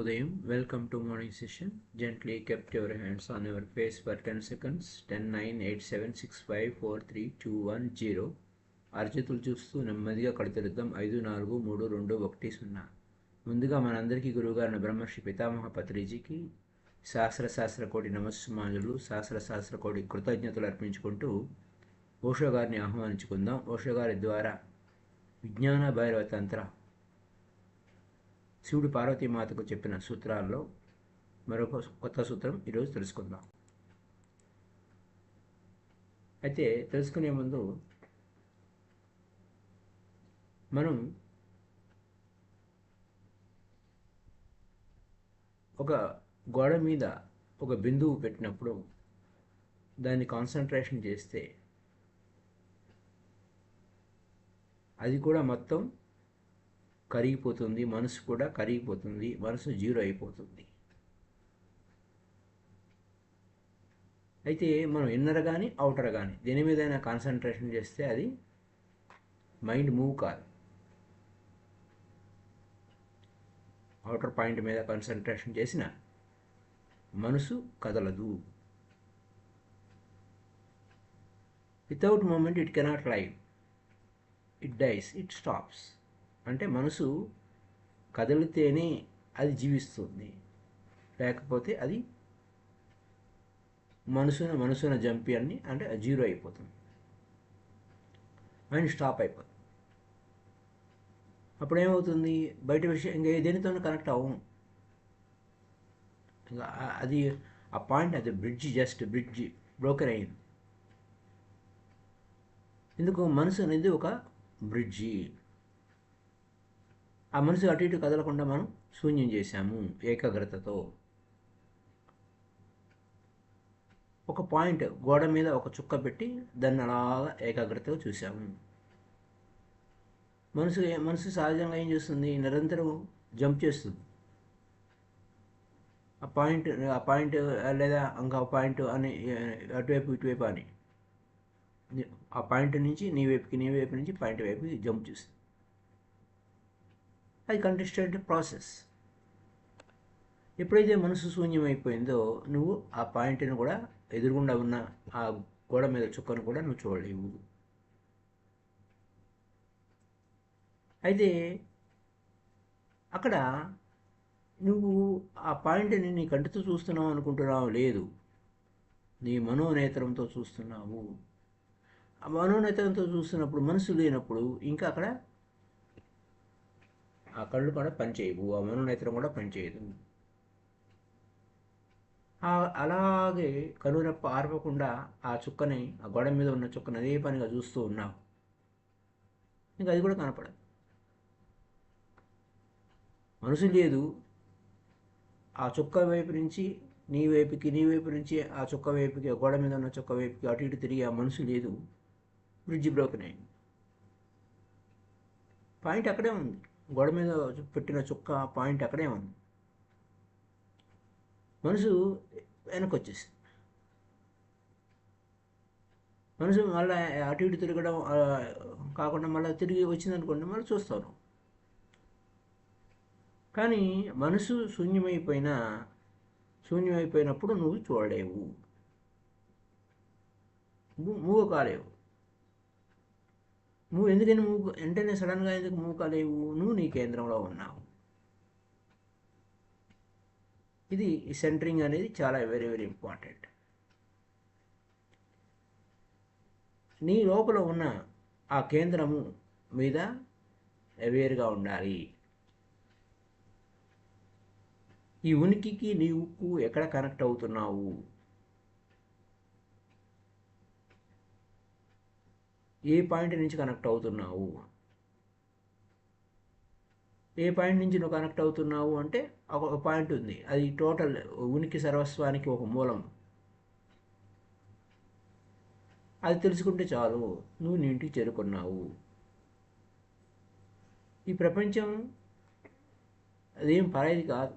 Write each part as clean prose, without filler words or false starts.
Shubhodayam. Welcome to morning session. Gently kept your hands on your face for 10 seconds. 10, 9, 8, 7, 6, 5, 4, 3, 2, 1, 0. అరచేతులు చూస్తూ నెమ్మదిగా కడతెరుద్దాం. 5, 4, 3, 2, 1, 0. ముందుగా మనందరికీ గురువుగారిన బ్రహ్మర్షి పితామహ పత్రిజీకి సహస్ర కోటి నమస్సుమాంజలు, సహస్ర కోటి కృతజ్ఞతలు అర్పించుకుంటూ ఓషో గారిని ఆహ్వానించుకుందాం. ఓషో గారి ద్వారా విజ్ఞాన భైరవ తంత్ర శివుడు పార్వతీమాతకు చెప్పిన సూత్రాల్లో మరొక కొత్త సూత్రం ఈరోజు తెలుసుకుందాం. అయితే తెలుసుకునే ముందు మనం ఒక గోడ మీద ఒక బిందువు పెట్టినప్పుడు దాన్ని కాన్సన్ట్రేషన్ చేస్తే అది కూడా మొత్తం కరిగిపోతుంది, మనసు కూడా కరిగిపోతుంది, మనసు జీరో అయిపోతుంది. అయితే మనం ఇన్నర్ కానీ అవుటర్ కానీ దేని మీదైనా కాన్సన్ట్రేషన్ చేస్తే అది మైండ్ మూవ్ కాదు. అవుటర్ పాయింట్ మీద కాన్సన్ట్రేషన్ చేసిన మనసు కదలదు. Without moment it cannot live, it dies, it stops. అంటే మనసు కదిలితేనే అది జీవిస్తుంది, లేకపోతే అది మనసున జంపి అని అంటే జీరో అయిపోతుంది, మైండ్ స్టాప్ అయిపోతుంది. అప్పుడు ఏమవుతుంది, బయట విషయం ఇంకా దేనితోనూ కనెక్ట్ అవ్వం. ఇంకా అది ఆ పాయింట్, అది బ్రిడ్జ్ బ్రోకెన్ అయింది. ఎందుకు? మనసు అనేది ఒక బ్రిడ్జి. ఆ మనసు అటు ఇటు కదలకుండా మనం శూన్యం చేశాము ఏకాగ్రతతో. ఒక పాయింట్ గోడ మీద ఒక చుక్క పెట్టి దాన్ని అలాగా ఏకాగ్రతగా చూసాము. మనసు సహజంగా ఏం చేస్తుంది? నిరంతరం జంప్ చేస్తుంది. ఆ పాయింట్ లేదా ఇంకా పాయింట్ అని అటువైపు ఇటువైపు అని ఆ పాయింట్ నుంచి నీ వైపు నుంచి పాయింట్ వైపుకి జంప్ చేస్తుంది. అది కంటెస్టెడ్ ప్రాసెస్. ఎప్పుడైతే మనసు శూన్యమైపోయిందో నువ్వు ఆ పాయింట్ని కూడా, ఎదురుగుండా ఉన్న ఆ గోడ మీద చుక్కను కూడా నువ్వు చూడలేవు. అయితే అక్కడ నువ్వు ఆ పాయింట్ని నీ కంటితో చూస్తున్నావు అనుకుంటున్నావు, లేదు, నీ మనోనేత్రంతో చూస్తున్నావు. ఆ మనోనేత్రంతో చూస్తున్నప్పుడు మనసు లేనప్పుడు ఇంకా అక్కడ ఆ కళ్ళు కూడా పనిచేయవు, ఆ మనోనేత్రం కూడా పనిచేయదు. అలాగే కనురెప్ప ఆర్పకుండా ఆ చుక్కని, ఆ గోడ మీద ఉన్న చుక్కని అదే పనిగా చూస్తూ ఉన్నావు. ఇంకా అది కూడా కనపడదు. మనసు లేదు, ఆ చుక్క వైపు నుంచి నీ వైపు నుంచి ఆ చుక్క వైపుకి, ఆ గోడ మీద ఉన్న చుక్క వైపుకి అటు ఇటు తిరిగి ఆ మనసు లేదు. బ్రిడ్జి బ్రోకెన్ అయింది. పాయింట్ అక్కడే ఉంది, గోడ మీద పెట్టిన చుక్క పాయింట్ అక్కడే ఉంది. మనసు వెనక్కి వచ్చేసింది. మనసు మళ్ళీ అటు ఇటు తిరగడం కాకుండా మళ్ళీ తిరిగి వచ్చిందనుకోండి, మళ్ళీ చూస్తాను. కానీ మనసు శూన్యమైపోయినప్పుడు నువ్వు చూడలేవు, మూవ్ కాలేవు. నువ్వు ఎందుకని వెంటనే సడన్గా ఎందుకు మూవ్ కాలేవు? నువ్వు నీ కేంద్రంలో ఉన్నావు. ఇది సెంటరింగ్ అనేది చాలా వెరీ వెరీ ఇంపార్టెంట్. నీ లోపల ఉన్న ఆ కేంద్రము మీద అవేర్గా ఉండాలి. ఈ ఉనికికి నీవుకు ఎక్కడ కనెక్ట్ అవుతున్నావు? ఏ పాయింట్ నుంచి కనెక్ట్ అవుతున్నావు? ఏ పాయింట్ నుంచి నువ్వు కనెక్ట్ అవుతున్నావు అంటే ఒక పాయింట్ ఉంది, అది టోటల్ ఉనికి సర్వస్వానికి ఒక మూలం. అది తెలుసుకుంటే చాలు, నువ్వు నీ ఇంటికి చేరుకున్నావు. ఈ ప్రపంచం అదేం పరాయిది కాదు.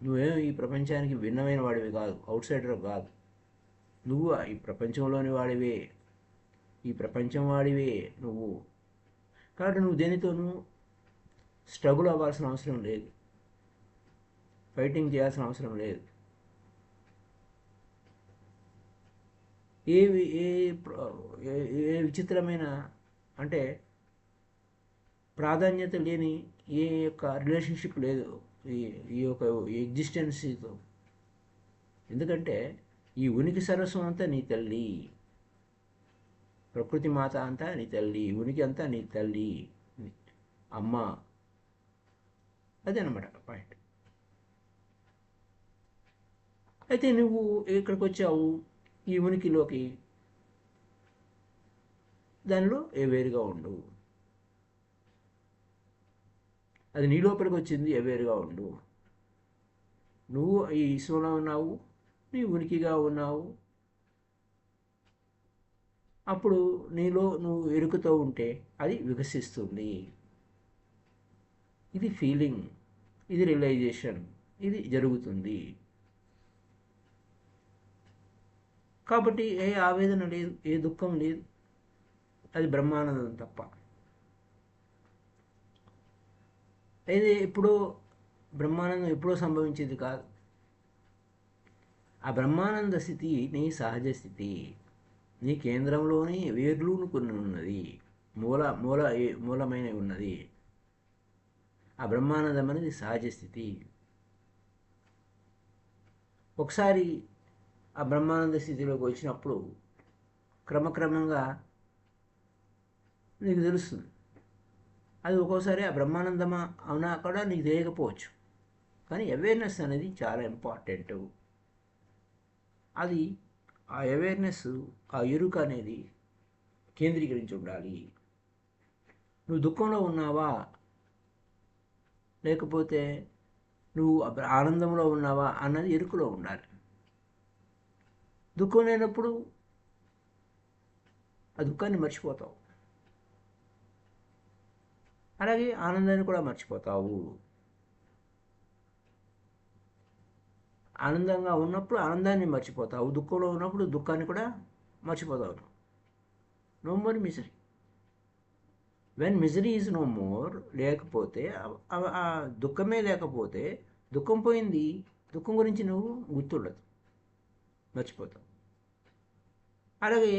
నువ్వేం ఈ ప్రపంచానికి భిన్నమైన వాడివి కాదు, అవుట్ సైడర్ కాదు. నువ్వు ఈ ప్రపంచంలోని వాడివే, ఈ ప్రపంచం వాడివే నువ్వు. కాబట్టి నువ్వు దేనితోనూ స్ట్రగుల్ అవ్వాల్సిన అవసరం లేదు. ఫైటింగ్ చేయాల్సిన అవసరం లేదు. ఏ ఏ ఏ విచిత్రమైన అంటే ప్రాధాన్యత లేని ఏ యొక్క రిలేషన్షిప్ లేదు ఈ ఈ యొక్క ఎగ్జిస్టెన్సీతో. ఎందుకంటే ఈ ఉనికి సర్వస్వం అంతా నీ తల్లి, ప్రకృతి మాత అంతా నీ తల్లి, ఉనికి అంతా నీ తల్లి, అమ్మ. అదేనమాట పాయింట్. అయితే నువ్వు ఇక్కడికి వచ్చావు ఈ ఉనికిలోకి, దానిలో వేరుగా ఉండు. అది నీ లోపలికి వచ్చింది, వేరుగా ఉండు. నువ్వు ఈ విశ్వంలో ఉన్నావు, నీ ఉనికిగా ఉన్నావు. అప్పుడు నీలో నువ్వు ఎరుకుతూ ఉంటే అది వికసిస్తుంది. ఇది ఫీలింగ్, ఇది రియలైజేషన్, ఇది జరుగుతుంది. కాబట్టి ఏ ఆవేదన లేదు, ఏ దుఃఖం లేదు. అది బ్రహ్మానందం తప్ప. అయితే ఎప్పుడో బ్రహ్మానందం ఎప్పుడో సంభవించేది కాదు. ఆ బ్రహ్మానంద స్థితి నీ సహజ స్థితి. నీ కేంద్రంలోనే వేర్లూను కొన్ని ఉన్నది, మూలమైన ఉన్నది. ఆ బ్రహ్మానందం అనేది సహజ స్థితి. ఒకసారి ఆ బ్రహ్మానంద స్థితిలోకి వచ్చినప్పుడు క్రమక్రమంగా నీకు తెలుస్తుంది. అది ఒక్కోసారి ఆ బ్రహ్మానందమా అవునా కూడా నీకు తెలియకపోవచ్చు. కానీ అవేర్నెస్ అనేది చాలా ఇంపార్టెంట్. అది ఆ అవేర్నెస్, ఆ ఎరుక అనేది కేంద్రీకరించి ఉండాలి. నువ్వు దుఃఖంలో ఉన్నావా, లేకపోతే నువ్వు ఆనందంలో ఉన్నావా అన్నది ఎరుకలో ఉండాలి. దుఃఖం లేనప్పుడు ఆ దుఃఖాన్ని మర్చిపోతావు, అలాగే ఆనందాన్ని కూడా మర్చిపోతావు. ఆనందంగా ఉన్నప్పుడు ఆనందాన్ని మర్చిపోతావు, దుఃఖంలో ఉన్నప్పుడు దుఃఖాన్ని కూడా మర్చిపోతావు. No more misery. When misery is no more, లేకపోతే ఆ దుఃఖమే లేకపోతే దుఃఖం పోయింది, దుఃఖం గురించి నువ్వు గుర్తుండదు, మర్చిపోతావు. అలాగే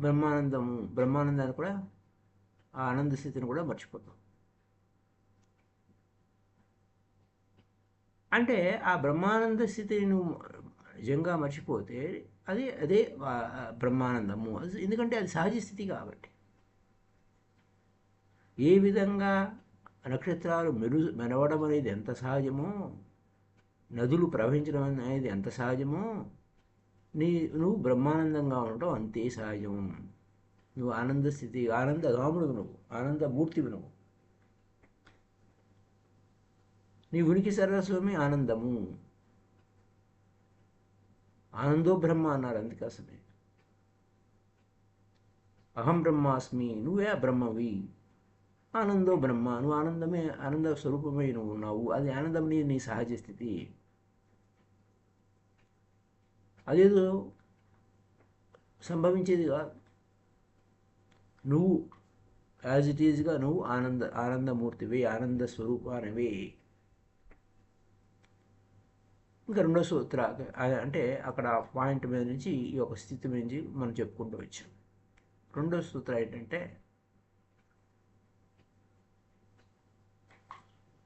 బ్రహ్మానందాన్ని కూడా, ఆ ఆనంద స్థితిని కూడా మర్చిపోతావు. అంటే ఆ బ్రహ్మానంద స్థితిని నువ్వు నిజంగా మర్చిపోతే అదే బ్రహ్మానందము. ఎందుకంటే అది సహజ స్థితి కాబట్టి. ఏ విధంగా నక్షత్రాలు మెరవడం అనేది ఎంత సహజమో, నదులు ప్రవహించడం అనేది ఎంత సహజమో, నువ్వు బ్రహ్మానందంగా ఉండటం అంతే సహజం. నువ్వు ఆనంద స్థితి, ఆనందగాముడు నువ్వు, ఆనందమూర్తివి నువ్వు. నీ ఉనికి సర్వస్వమే ఆనందము. ఆనందో బ్రహ్మ అన్నారు అందుకోసమే. అహం బ్రహ్మాస్మి, నువ్వే బ్రహ్మవి. ఆనందో బ్రహ్మ, నువ్వు ఆనందమే, ఆనంద స్వరూపమే నువ్వు ఉన్నావు. అది ఆనందం నీ సహజ స్థితి. అదేదో సంభవించేది కాదు. నువ్వు యాజ్ ఇట్ ఈజ్గా నువ్వు ఆనందమూర్తివి, ఆనంద స్వరూపానివి. ఇంకా రెండో సూత్ర అంటే అక్కడ పాయింట్ మీద నుంచి ఈ యొక్క స్థితి నుంచి మనం చెప్పుకుంటూ వచ్చాం. రెండో సూత్రం ఏంటంటే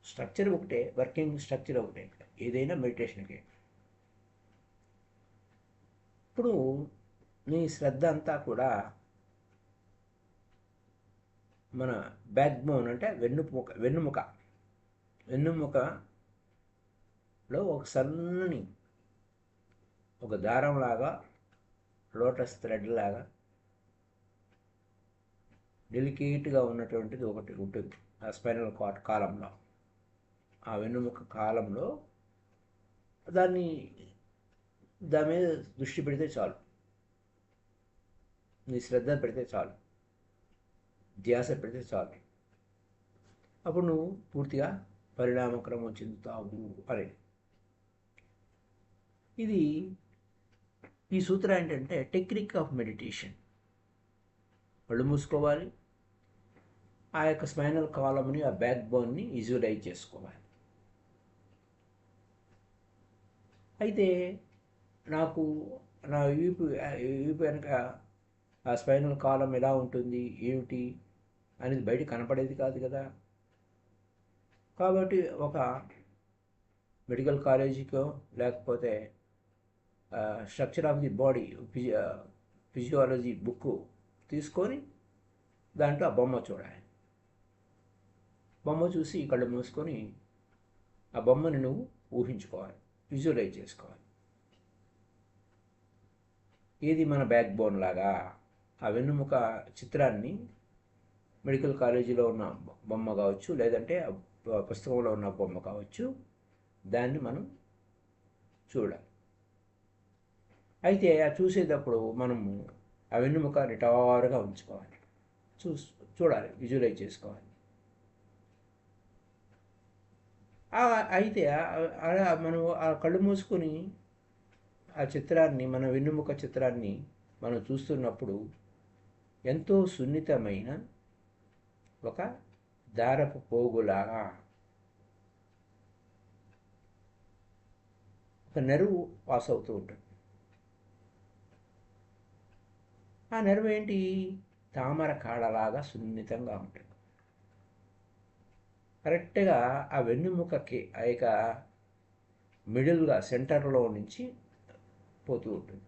స్ట్రక్చర్ ఒకటే, వర్కింగ్ స్ట్రక్చర్ ఒకటే ఏదైనా మెడిటేషన్కి. ఇప్పుడు నీ శ్రద్ధ అంతా కూడా మన బ్యాక్ బోన్ అంటే వెన్నుముకలో ఒక సన్నని ఒక దారంలాగా, లోటస్ థ్రెడ్ లాగా డెలికేట్గా ఉన్నటువంటిది ఒకటి ఉంటుంది ఆ స్పైనల్ కార్డ్ కాలంలో. ఆ వెన్నుముక కాలంలో దాని మీద దృష్టి పెడితే చాలు, నీ శ్రద్ధ పెడితే చాలు, ధ్యాస పెడితే చాలు, అప్పుడు నువ్వు పూర్తిగా పరిణామక్రమం చెందుతావు అని. ఇది ఈ సూత్రం ఏంటంటే టెక్నిక్ ఆఫ్ మెడిటేషన్. కళ్ళు మూసుకోవాలి, ఆ యొక్క స్పైనల్ కాలమ్ని, ఆ బ్యాక్ బోన్ని విజువలైజ్ చేసుకోవాలి. అయితే నాకు నా వీపు వెనక ఆ స్పైనల్ కాలం ఎలా ఉంటుంది ఏమిటి అనేది బయట కనపడేది కాదు కదా. కాబట్టి ఒక మెడికల్ కాలేజీకో లేకపోతే structure of the body physiology book తీసుకొని దాంట్లో ఆ బొమ్మ చూడాలి. బొమ్మ చూసి కళ్ళు మూసుకొని ఆ బొమ్మని నువ్వు ఊహించుకోవాలి, విజువలైజ్ చేసుకోవాలి. ఏది మన బ్యాక్ బోన్ లాగా ఆ వెన్నుముక చిత్రాన్ని మెడికల్ కాలేజీలో ఉన్న బొమ్మ కావచ్చు, లేదంటే పుస్తకంలో ఉన్న బొమ్మ కావచ్చు, దాన్ని మనం చూడాలి. అయితే ఆ చూసేటప్పుడు మనము ఆ వెన్నుముక నిటారుగా ఉంచుకోవాలి, చూడాలి, విజువలైజ్ చేసుకోవాలి. అయితే మనం ఆ కళ్ళు మూసుకొని ఆ చిత్రాన్ని, మన వెన్నుముక చిత్రాన్ని మనం చూస్తున్నప్పుడు ఎంతో సున్నితమైన ఒక దారపు పోగులాగా ఒక నెరువు పాస్ అవుతూ ఉంటుంది. ఆ నెరువు ఏంటి? తామర కాడలాగా సున్నితంగా ఉంటుంది. కరెక్ట్గా ఆ వెన్నుముకకి ఆ యొక్క మిడిల్గా సెంటర్లో నుంచి పోతూ ఉంటుంది.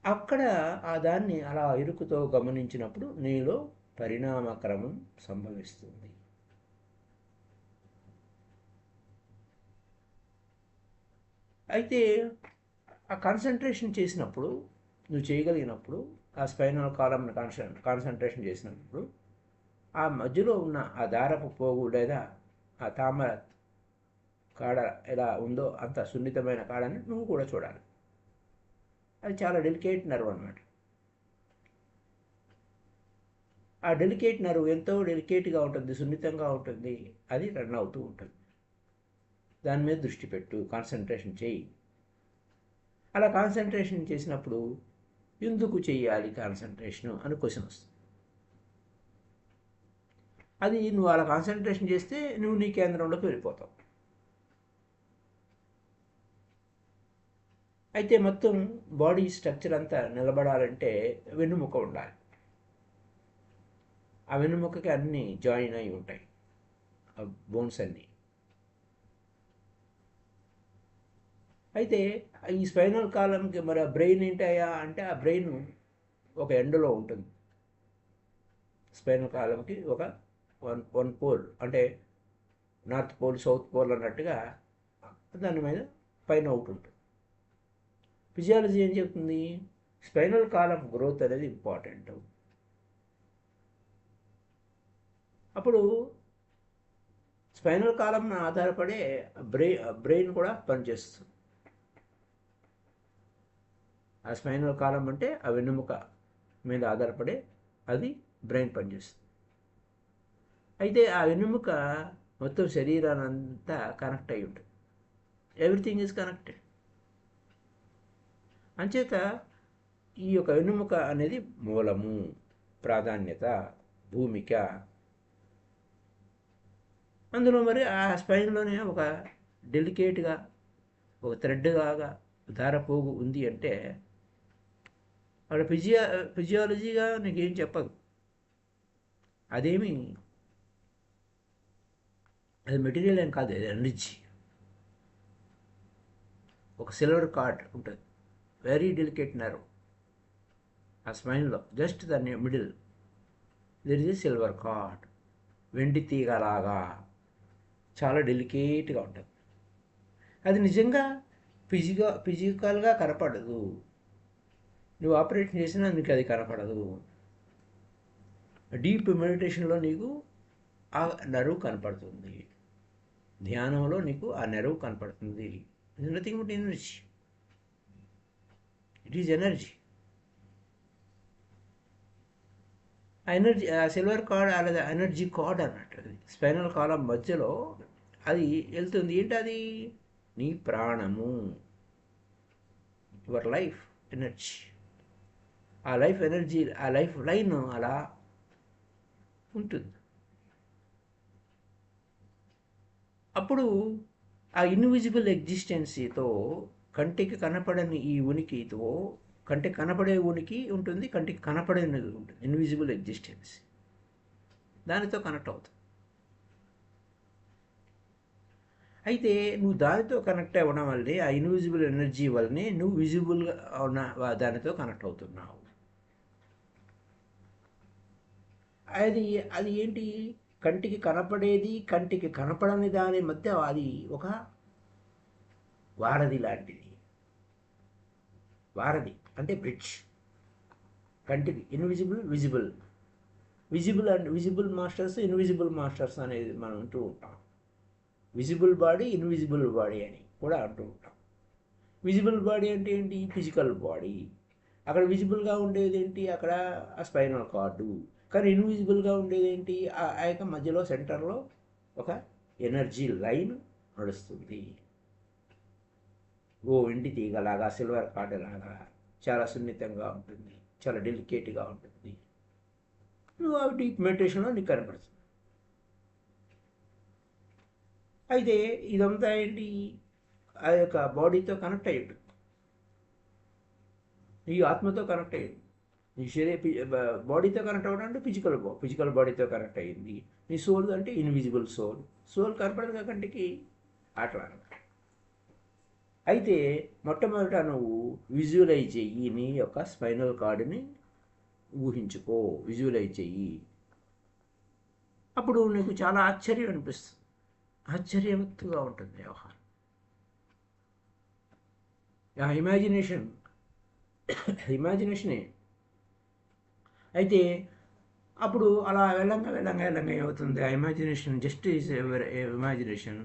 అక్కడ ఆ దాన్ని అలా ఇరుకుతో గమనించినప్పుడు నీలో పరిణామక్రమం సంభవిస్తుంది. అయితే ఆ కాన్సన్ట్రేషన్ చేసినప్పుడు, నువ్వు చేయగలిగినప్పుడు, ఆ స్పైనల్ కాలంని కాన్సన్ట్రేషన్ చేసినప్పుడు ఆ మధ్యలో ఉన్న ఆ దారపు పోగు లేదా ఆ తామర కాడ ఎలా ఉందో అంత సున్నితమైన కాడని నువ్వు కూడా చూడాలి. అది చాలా డెలికేట్ నర్వ్ అన్నమాట. ఆ డెలికేట్ నర్వ్ ఎంతో డెలికేట్గా ఉంటుంది, సున్నితంగా ఉంటుంది, అది రన్ అవుతూ ఉంటుంది. దాని మీద దృష్టి పెట్టు, కాన్సన్ట్రేషన్ చేయి. అలా కాన్సన్ట్రేషన్ చేసినప్పుడు ఎందుకు చెయ్యాలి కాన్సన్ట్రేషను అని క్వశ్చన్ వస్తుంది. అది నువ్వు అలా కాన్సన్ట్రేషన్ చేస్తే నువ్వు నీ కేంద్రంలోకి వెళ్ళిపోతావు. అయితే మొత్తం బాడీ స్ట్రక్చర్ అంతా నిలబడాలంటే వెన్నుముక ఉండాలి. ఆ వెన్నుముకకి అన్నీ జాయిన్ అయి ఉంటాయి, ఆ బోన్స్ అన్నీ. అయితే ఈ స్పైనల్ కాలంకి మరి ఆ బ్రెయిన్ ఏంటయ్యా అంటే, ఆ బ్రెయిన్ ఒక ఎండలో ఉంటుంది. స్పైనల్ కాలంకి ఒక వన్ పోల్, అంటే నార్త్ పోల్ సౌత్ పోల్ అన్నట్టుగా దాని మీద పైన ఒకటి ఉంటుంది. ఫిజియాలజీ ఏం చెప్తుంది? స్పైనల్ కాలం గ్రోత్ అనేది ఇంపార్టెంట్. అప్పుడు స్పైనల్ కాలం ఆధారపడే బ్రెయిన్ కూడా పనిచేస్తుంది. ఆ స్పైనల్ కాలం అంటే ఆ వెన్నుముక మీద ఆధారపడే అది బ్రెయిన్ పనిచేస్తుంది. అయితే ఆ వెన్నుముక మొత్తం శరీరాన్ని అంతా కనెక్ట్ అయి ఉంటుంది. Everything is connected. అంచేత ఈ యొక్క వెన్నుముక అనేది మూలము, ప్రాధాన్యత, భూమిక. అందులో మరి ఆ స్పైన్లోనే ఒక డెలికేట్గా ఒక థ్రెడ్ లాగా దారపోగు ఉంది అంటే అక్కడ ఫిజియాలజీగా నీకేం చెప్పదు. అదేమి అది మెటీరియల్ ఏం కాదు, అది ఎనర్జీ. ఒక సిల్వర్ కార్డ్ ఉంటుంది, వెరీ డెలికేట్ నర్వ్ ఆ స్పైన్లో, జస్ట్ దాని middle there is a silver card, వెండి తీగలాగా చాలా డెలికేట్గా ఉంటుంది. అది నిజంగా ఫిజికల్గా కనపడదు. నువ్వు ఆపరేషన్ చేసినా నీకు అది కనపడదు. డీప్ మెడిటేషన్లో నీకు ఆ నరువు కనపడుతుంది, ధ్యానంలో నీకు ఆ నెరవు కనపడుతుంది. It is nothing but energy. It is energy. ఆ ఎనర్జీ, ఆ సిల్వర్ కార్డ్ లేదా ఎనర్జీ కార్డ్ అన్నట్టు అది స్పైనల్ కాలం మధ్యలో అది వెళ్తుంది. ఏంటి అది? నీ ప్రాణము, యువర్ లైఫ్ ఎనర్జీ. ఆ లైఫ్ ఎనర్జీ, ఆ లైఫ్ లైన్ అలా ఉంటుంది. అప్పుడు ఆ ఇన్విజిబుల్ ఎగ్జిస్టెన్సీతో కంటికి కనపడని ఈ ఉనికితో కంటికి కనపడే ఉనికి ఉంటుంది, కంటికి కనపడేది ఉంటుంది, ఇన్విజిబుల్ ఎగ్జిస్టెన్స్, దానితో కనెక్ట్ అవుతుంది. అయితే నువ్వు దానితో కనెక్ట్ అవ్వడం వల్లే ఆ ఇన్విజిబుల్ ఎనర్జీ వల్లనే నువ్వు విజిబుల్గా ఉన్న దానితో కనెక్ట్ అవుతున్నావు. అది అది ఏంటి, కంటికి కనపడేది కంటికి కనపడని దాని మధ్య అది ఒక వారధి లాంటిది. వారధి అంటే బ్రిడ్జ్. కంటికి invisible visible, visible and visible masters, invisible masters అనేది మనం అంటూ ఉంటాం. విజిబుల్ బాడీ, ఇన్విజిబుల్ బాడీ అని కూడా అంటూ ఉంటాం. విజిబుల్ బాడీ అంటే ఏంటి, ఫిజికల్ బాడీ. అక్కడ విజిబుల్గా ఉండేది ఏంటి, అక్కడ ఆ స్పైనల్ కార్డు. కానీ ఇన్విజిబుల్గా ఉండేది ఏంటి, ఆ యొక్క మధ్యలో సెంటర్లో ఒక ఎనర్జీ లైన్ నడుస్తుంది. ఓ ఇంటి తీగలాగా, సిల్వర్ కార్డు లాగా చాలా సున్నితంగా ఉంటుంది, చాలా డెలికేట్గా ఉంటుంది. నువ్వు ఆ డీప్ మెడిటేషన్లో నీకు కనపడుతుంది. అయితే ఇదంతా ఏంటి, ఆ యొక్క బాడీతో కనెక్ట్ అయ్యి ఉంటుంది, నీ ఆత్మతో కనెక్ట్ అయ్యింది. నీ బాడీతో కనెక్ట్ అవ్వడం అంటే ఫిజికల్ బాడీతో కనెక్ట్ అయ్యింది. నీ సోల్ అంటే ఇన్విజిబుల్ సోల్. సోల్ కనపడదు కంటికి, అట్లా అనమాట. అయితే మొట్టమొదట నువ్వు విజువలైజ్ చెయ్యి, నీ యొక్క స్పైనల్ కార్డుని ఊహించుకో, విజువలైజ్ చెయ్యి. అప్పుడు నీకు చాలా ఆశ్చర్యం అనిపిస్తుంది, ఆశ్చర్యవంతుగా ఉంటుంది వ్యవహారం. ఆ ఇమాజినేషనే. అయితే అప్పుడు అలా వెళ్ళంగా ఏమవుతుంది, ఆ ఇమాజినేషన్ జస్ట్ ఈజ్ ఇమాజినేషన్.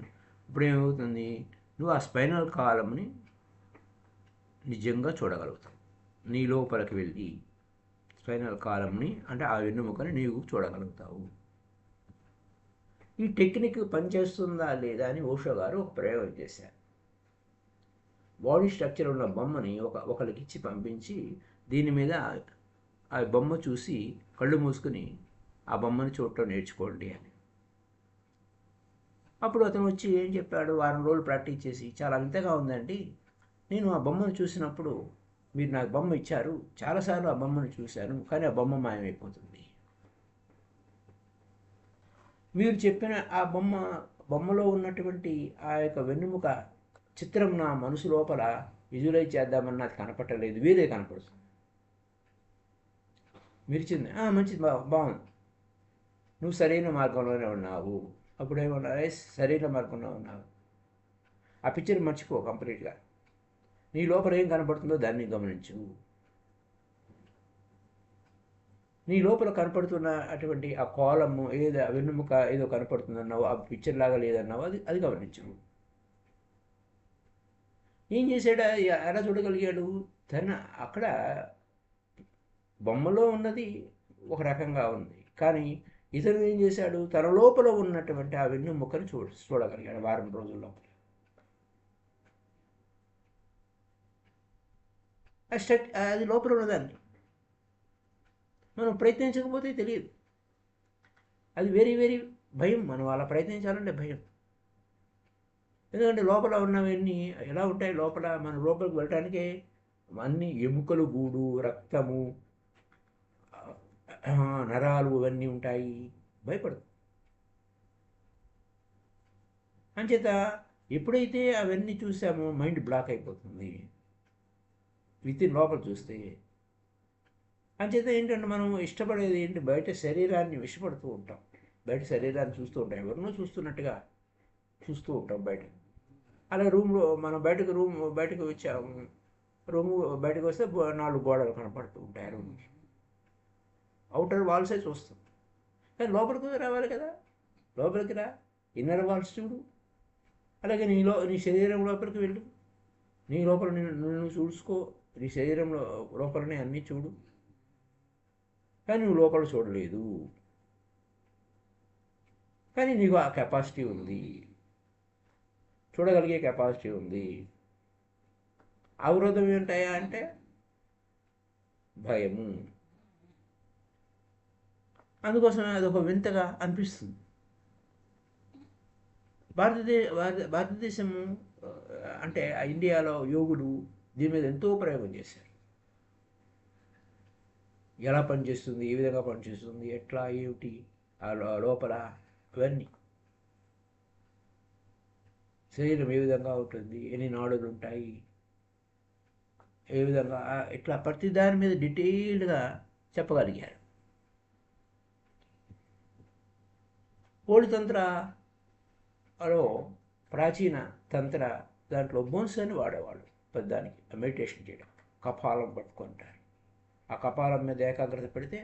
ఇప్పుడు ఏమవుతుంది, నువ్వు ఆ స్పైనల్ కాలంని నిజంగా చూడగలుగుతావు. నీ లోపలికి వెళ్ళి స్పైనల్ కాలంని అంటే ఆ వెన్నుముకని నీవు చూడగలుగుతావు. ఈ టెక్నిక్ పనిచేస్తుందా లేదా అని ఓషో గారు ఒక ప్రయోగం చేశారు. బాడీ స్ట్రక్చర్ ఉన్న బొమ్మని ఒకరికి ఇచ్చి పంపించి, దీని మీద ఆ బొమ్మ చూసి కళ్ళు మూసుకుని ఆ బొమ్మను చూడటం నేర్చుకోండి అని. అప్పుడు అతను వచ్చి ఏం చెప్పాడు, వారం రోజులు ప్రాక్టీస్ చేసి, చాలా వింతగా ఉందండి, నేను ఆ బొమ్మను చూసినప్పుడు మీరు నాకు బొమ్మ ఇచ్చారు, చాలాసార్లు ఆ బొమ్మను చూశాను, కానీ ఆ బొమ్మ మాయమైపోతుంది. మీరు చెప్పిన ఆ బొమ్మలో ఉన్నటువంటి ఆ యొక్క వెన్నుముక చిత్రం నా మనసు లోపల విజువలైజ్ చేద్దామని నాకు కనపట్టలేదు, వేరే కనపడుతుంది. మిరిచింది, మంచిది, బాగుంది, నువ్వు సరైన మార్గంలోనే ఉన్నావు. అప్పుడేమన్నా, సరైన మార్గంలో ఉన్నావు. ఆ పిక్చర్ మర్చిపో కంప్లీట్గా. నీ లోపల ఏం కనపడుతుందో దాన్ని గమనించు. నీ లోపల కనపడుతున్న అటువంటి ఆ కోలము ఏదో వెన్నుముక ఏదో కనపడుతుందన్నావు, ఆ పిక్చర్ లాగా లేదన్నావు, అది గమనించు. ఏం చేశాడు, ఎలా చూడగలిగాడు, అక్కడ బొమ్మలో ఉన్నది ఒక రకంగా ఉంది, కానీ ఇతను ఏం చేశాడు, తన లోపల ఉన్నటువంటి ఆ వెన్నుముకను చూడగలిగాడు వారం రోజుల్లో. అది లోపల ఉన్నదాన్ని మనం ప్రయత్నించకపోతే తెలియదు. అది వెరీ భయం, మనం అలా ప్రయత్నించాలంటే భయం. ఎందుకంటే లోపల ఉన్నవన్నీ ఎలా ఉంటాయి, లోపల మన లోపలికి వెళ్ళటానికే అన్ని ఎముకలు గూడు, రక్తము, నరాలు ఇవన్నీ ఉంటాయి, భయపడదు. అంచేత ఎప్పుడైతే అవన్నీ చూసామో మైండ్ బ్లాక్ అయిపోతుంది వితిన్ లోపల చూస్తే. అంచేత ఏంటంటే మనం ఇష్టపడేది ఏంటి, బయట శరీరాన్ని ఇష్టపడుతూ ఉంటాం, బయట శరీరాన్ని చూస్తూ ఉంటాం, ఎవరినో చూస్తున్నట్టుగా చూస్తూ ఉంటాం బయట. అలా రూమ్లో మనం బయటకు వచ్చాము, రూము బయటకు వస్తే 4 గోడలు కనపడుతూ ఉంటాయి రూమ్, అవుటర్ వాల్సే చూస్తాం. కానీ లోపలికి రావాలి కదా, లోపలికి రా, ఇన్నర్ వాల్స్ చూడు. అలాగే నీ శరీరం లోపలికి వెళ్ళు, నీ లోపల నువ్వు చూసుకో, నీ శరీరంలో లోపలనే అన్నీ చూడు. కానీ నువ్వు లోపల చూడలేదు, కానీ నీకు ఆ కెపాసిటీ ఉంది, చూడగలిగే కెపాసిటీ ఉంది. అవరోధం ఏంటాయా అంటే భయము. అందుకోసమే అదొక వింతగా అనిపిస్తుంది. భారతదేశము అంటే ఇండియాలో యోగులు దీని మీద ఎంతో ప్రయోగం చేశారు. ఎలా పనిచేస్తుంది, ఏ విధంగా పనిచేస్తుంది, ఎట్లా, ఏమిటి, లోపల ఇవన్నీ, శరీరం ఏ విధంగా ఉంటుంది, ఎన్ని నాడులు ఉంటాయి, ఏ విధంగా, ఇట్లా ప్రతి దాని మీద డీటెయిల్డ్గా చెప్పగలిగారు. పోలితంత్రలో ప్రాచీన తంత్ర దాంట్లో బోన్స్ అని వాడేవాళ్ళు పెద్దానికి మెడిటేషన్ చేయడం. కపాలం పట్టుకుంటారు, ఆ కపాలం మీద ఏకాగ్రత పెడితే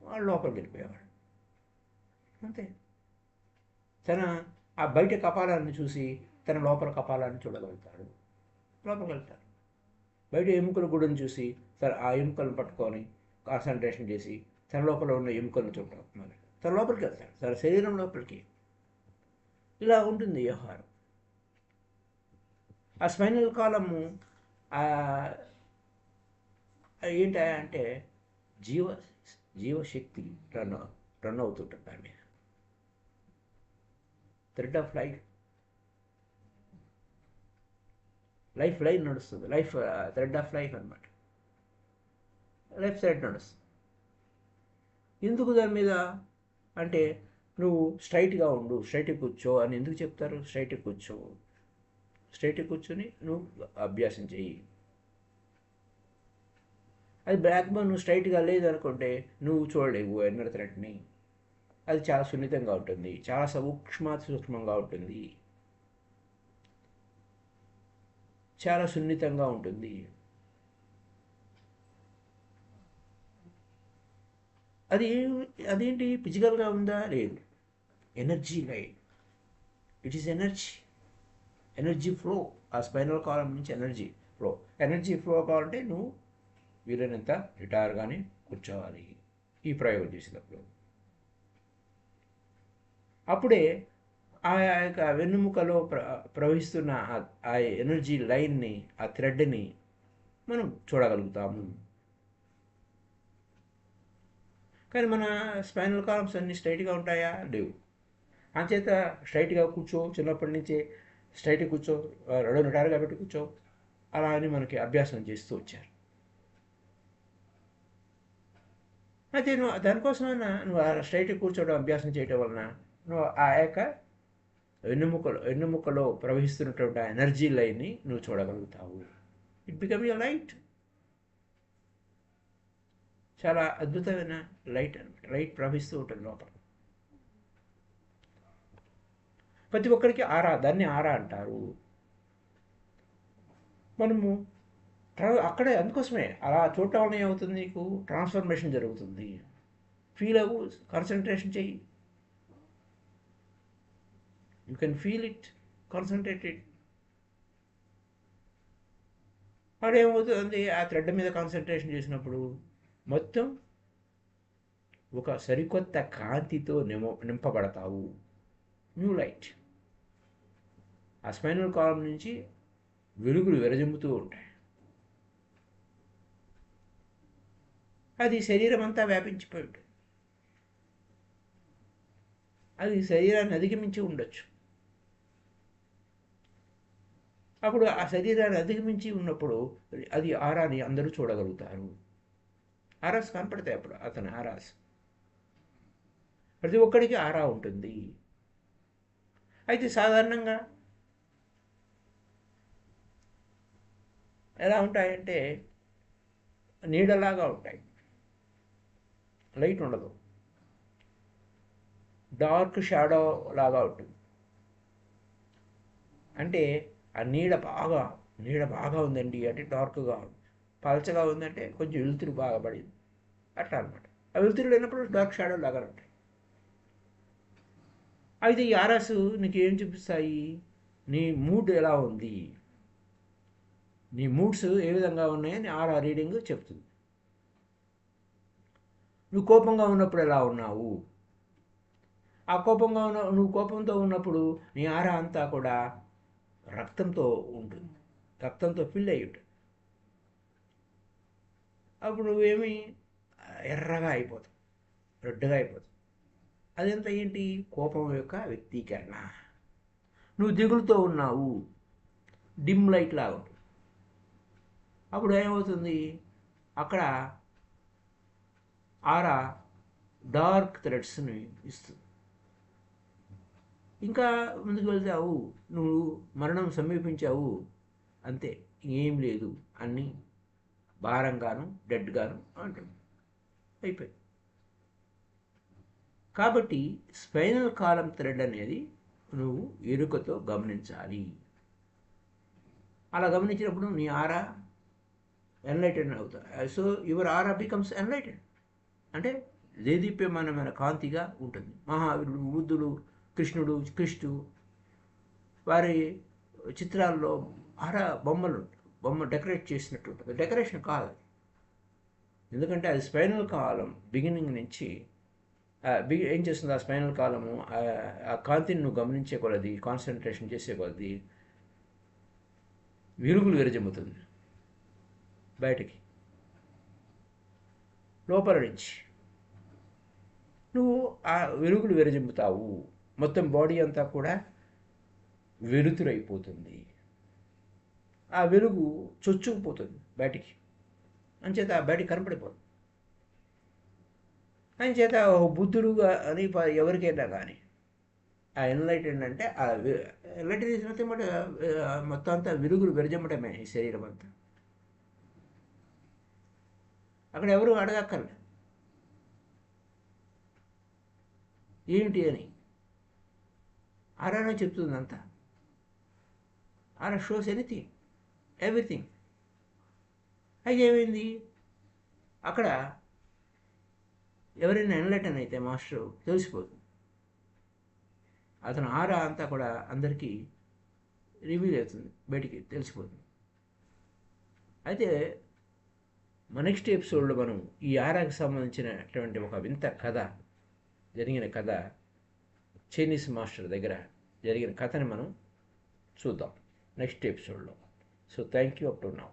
వాళ్ళు లోపలికి వెళ్ళిపోయేవాడు. అంతే. ఆ బయట కపాలాన్ని చూసి తన లోపల కపాలాన్ని చూడగలుగుతాడు, లోపలికి వెళ్తాడు. బయట ఎముకల గుడిని చూసి ఆ ఎముకలను పట్టుకొని కాన్సన్ట్రేషన్ చేసి తన లోపల ఉన్న ఎముకలను చూడటం మొదలు తన లోపలికి వెళ్తాడు, తన శరీరం లోపలికి. ఇలా ఉంటుంది వ్యవహారం. ఆ స్పైనల్ కాలము ఏంటంటే జీవశక్తి రన్ అవుతుంటుంది దాని మీద. థ్రెడ్ ఆఫ్ లైఫ్ లైన్ నడుస్తుంది. థ్రెడ్ ఆఫ్ లైఫ్ అనమాట. లైఫ్ థ్రెడ్ నడుస్తుంది. ఎందుకు దాని మీద అంటే నువ్వు స్ట్రైట్గా ఉండు, స్ట్రైట్గా కూర్చో అని ఎందుకు చెప్తారు? స్ట్రైట్గా కూర్చొని నువ్వు అభ్యాసం చెయ్యి. అది బ్యాక్ బోన్ నువ్వు స్ట్రైట్గా లేదనుకుంటే నువ్వు చూడలేవు ఎన్నర్ థ్రెడ్ని. అది చాలా సున్నితంగా ఉంటుంది, చాలా సూక్ష్మంగా ఉంటుంది, చాలా సున్నితంగా ఉంటుంది. అదేంటి ఫిజికల్గా ఉందా? లేదు. Energy line. It is energy flow. ఆ స్పైనల్ కాలం నుంచి ఎనర్జీ ఫ్లో కావాలంటే నువ్వు వీలైనంత రిటైర్గానే కూర్చోవాలి ఈ ప్రయోగం చేసినప్పుడు. అప్పుడే ఆ యొక్క వెన్నుముకలో ప్రవహిస్తున్న ఆ ఎనర్జీ లైన్ని, ఆ థ్రెడ్ని మనం చూడగలుగుతాము. కానీ మన స్పైనల్ కాలమ్స్ అన్నీ స్ట్రైట్గా ఉంటాయా? లేవు. అంచేత స్ట్రైట్గా కూర్చో, చిన్నప్పటి నుంచే స్ట్రైట్గా కూర్చో, రెండు రిటైర్గా పెట్టి కూర్చో, అలా అని మనకి అభ్యాసం చేస్తూ వచ్చారు. అయితే నువ్వు దానికోసమైనా నువ్వు స్ట్రైట్గా కూర్చోవడం అభ్యాసం చేయడం వలన నువ్వు ఆ యొక్క వెన్నుముకలో ప్రవహిస్తున్నటువంటి ఆ ఎనర్జీ లైన్ని నువ్వు చూడగలుగుతావు. It become your light. చాలా అద్భుతమైన లైట్ ప్రవహిస్తూ ఉంటుంది లోపల. ప్రతి ఒక్కరికి దాన్ని ఆరా అంటారు. మనము అక్కడే అందుకోసమే అలా చూడటం వల్ల ఏమవుతుంది, నీకు ట్రాన్స్ఫర్మేషన్ జరుగుతుంది. ఫీల్ అవ్వు, కాన్సన్ట్రేషన్ చెయ్యి. You can feel it, concentrated. అదేమవుతుంది, ఆ థ్రెడ్ మీద కాన్సన్ట్రేషన్ చేసినప్పుడు మొత్తం ఒక సరికొత్త కాంతితో నింపబడతావు. New light. ఆ స్పైనల్ కాలం నుంచి వెలుగులు విరజిమ్ముతూ ఉంటాయి. అది శరీరం అంతా వ్యాపించిపోయి ఉంటుంది. అది శరీరాన్ని అధిగమించి ఉండొచ్చు. అప్పుడు ఆ శరీరాన్ని అధిగమించి ఉన్నప్పుడు అది ఆరాని అందరూ చూడగలుగుతారు. ఆరాస్ కనపడతాయి అప్పుడు. అతని ఆరాస్ ప్రతి ఒక్కడికి ఆరా ఉంటుంది. అయితే సాధారణంగా ఎలా ఉంటాయంటే నీడలాగా ఉంటాయి, లైట్ ఉండదు, డార్క్ షాడో లాగా ఉంటుంది. అంటే ఆ నీడ బాగా ఉందండి అంటే డార్క్గా ఉంది, పలచగా ఉందంటే కొంచెం వెలుతురు బాగా పడింది, అట్లా అనమాట. ఆ వెలుతురు లేనప్పుడు డార్క్ షాడో లాగా ఉంటాయి. అయితే ఈ ఆరాస్ నీకు ఏం చూపిస్తాయి? నీ మూడ్ ఎలా ఉంది, నీ మూడ్స్ ఏ విధంగా ఉన్నాయని ఆరా రీడింగ్ చెప్తుంది. నువ్వు కోపంగా ఉన్నప్పుడు ఎలా ఉన్నావు, నువ్వు కోపంతో ఉన్నప్పుడు నీ ఆరా అంతా కూడా రక్తంతో ఉంటుంది, రక్తంతో ఫిల్ అయ్యి ఉంటుంది. అప్పుడు నువ్వేమి ఎర్రగా అయిపోతావు, రెడ్గా అయిపోతావు. అదంతా ఏంటి? కోపం యొక్క వ్యక్తీకరణ. నువ్వు దిగులుతో ఉన్నావు, డిమ్ లైట్ లాగా ఉంటుంది. అప్పుడు ఏమవుతుంది, అక్కడ ఆరా డార్క్ థ్రెడ్స్ని ఇస్తుంది. ఇంకా ముందుకు వెళ్తావు, నువ్వు మరణం సమీపించావు, అంతే, ఏం లేదు, అన్నీ భారంగాను డెడ్గాను అంటుంది, అయిపోయి. కాబట్టి స్పైనల్ కాలం థ్రెడ్ అనేది నువ్వు ఎరుకతో గమనించాలి. అలా గమనించినప్పుడు నీ ఆరా ఎన్లైటెడ్ అవుతా. So your aura becomes enlightened, అంటే దేదీప్యమానమైన కాంతిగా ఉంటుంది. మహావీరుడు, బుద్ధుడు, కృష్ణుడు, క్రిస్టు వారి చిత్రాల్లో ఆరా బొమ్మ డెకరేట్ చేసినట్టు ఉంటుంది. డెకరేషన్ కాదు, ఎందుకంటే అది స్పైనల్ కాలం బిగినింగ్ నుంచి ఏం చేస్తుంది, ఆ స్పైనల్ కాలము ఆ కాంతిని నువ్వు గమనించే కొలది, కాన్సన్ట్రేషన్ చేసే కొలది విరుగులు విరజమ్ముతుంది బయటికి, లోపల నుంచి నువ్వు ఆ వెలుగులు విరజిమ్ముతావు. మొత్తం బాడీ అంతా కూడా వెలుతురైపోతుంది, ఆ వెలుగు చొచ్చుకుపోతుంది బయటికి, అంచేత బయటికి కనపడిపోతుంది. అంచేత బుద్ధుడు అని ఎవరికైనా కానీ ఆ ఎన్లైటెండ్ అంటే ఆ ఎన్లైటెండ్ చేసినట్టు మొత్తం అంతా వెలుగులు విరజమ్మటమే ఈ శరీరం అంతా. అక్కడ ఎవరు అడగక్కర్లే ఏమిటి అని, ఆరానే చెప్తుంది అంతా. ఆరా షోస్ ఎనీథింగ్, ఎవ్రీథింగ్. అయితే ఏమైంది, అక్కడ ఎవరైనా ఎన్లైటన్ అయితే మాస్టర్ తెలిసిపోతుంది, అతను ఆరా అంతా కూడా అందరికీ రివీల్ అవుతుంది, బయటికి తెలిసిపోతుంది. అయితే నెక్స్ట్ ఎపిసోడ్లో మనం ఈ ఆరాకి సంబంధించినటువంటి ఒక వింత కథ, జరిగిన కథ, చైనీస్ మాస్టర్ దగ్గర జరిగిన కథని మనం చూద్దాం నెక్స్ట్ ఎపిసోడ్లో. So thank you up to now.